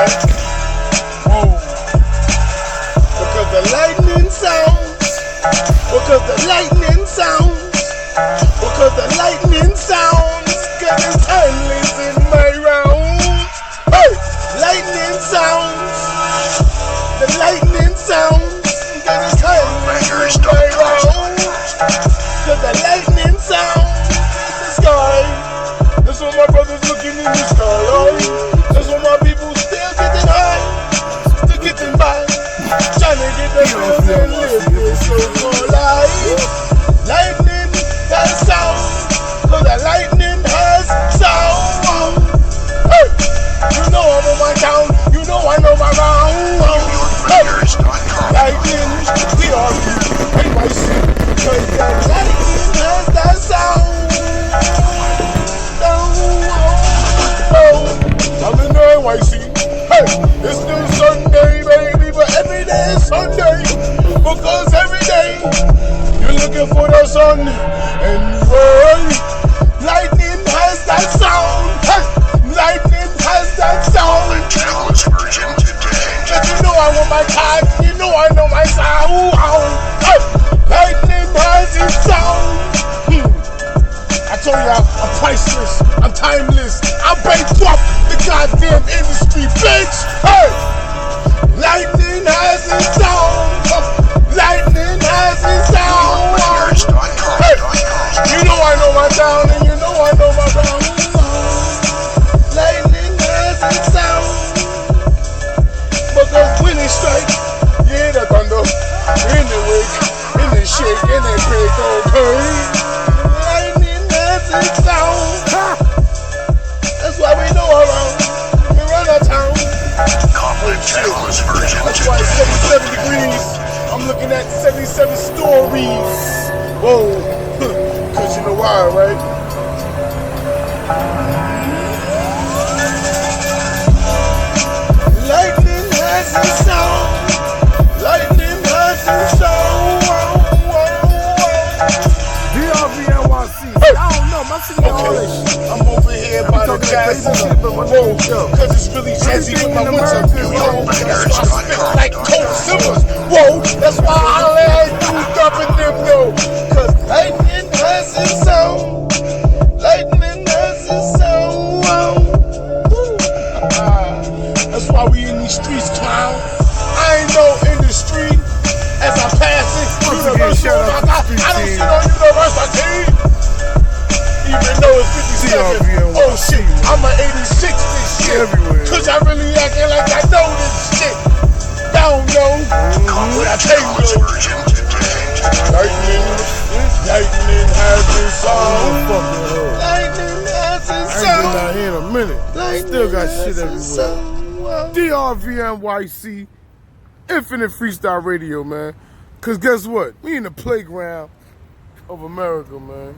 strike. Whoa. Because the lightning sounds. Because the lightning sounds. Because the lightning sounds. Cause it's timeless in my rounds. Hey! Lightning sounds. The lightning sounds. Cause it's timeless in my rounds. Cause the lightning sounds in the sky. That's what my brothers looking in the sky. That's what my people still getting high. Still getting by. Trying to get the bills and live this so-called life. Lightning has sound. Cause the lightning has sound. Hey! You know I'm on my town. You know I know my round. Hey! Lightning, we are NYC. Cause the lightning has that sound. I'm in the NYC. Hey, it's still Sunday, baby, but every day is Sunday. Because every day you're looking for the sun. And lightning has that sound. Hey, lightning has that sound. Cause you know I want my time. You know I know my sound. Hey, lightning has its sound. I told you I'm priceless, I'm timeless, I'm bankrupt the goddamn industry, bitch! Hey! Lightning has its sound! Lightning has its sound! Hey! You know I know my town and you know I know my ground. Lightning has its sound. Because when it strikes, you hear the thunder, in the wake, in the shake, in the break, okay? That's why we know around. We run our town. That's why it's 77 degrees. I'm looking at 77 stories. Whoa. Cause you know why, right? Lightning has its sound. Lightning has its sound. Drv Nyc. I don't know. My city got all that shit. I'm over here by the gas. Whoa, cause it's really jazzy with my winter. Whoa, that's why I spit like cold simmers. Whoa, that's why I let you dumping them though. Cause lightning has its sound. Lightning has its sound. That's why we in these streets, clown. I ain't no industry as I pass it. Universal, I don't see no university. Even though it's 57, oh shit, I'm an 86 this shit. Everywhere. Cause I really acting like I know this shit. Y'all know what I tell you though. Lightning has its sound. Lightning has its sound. I ain't been down here in a minute. Still got shit everywhere. Drv Nyc, Infinite Freestyle Radio, man. Cause guess what? We in the playground of America, man.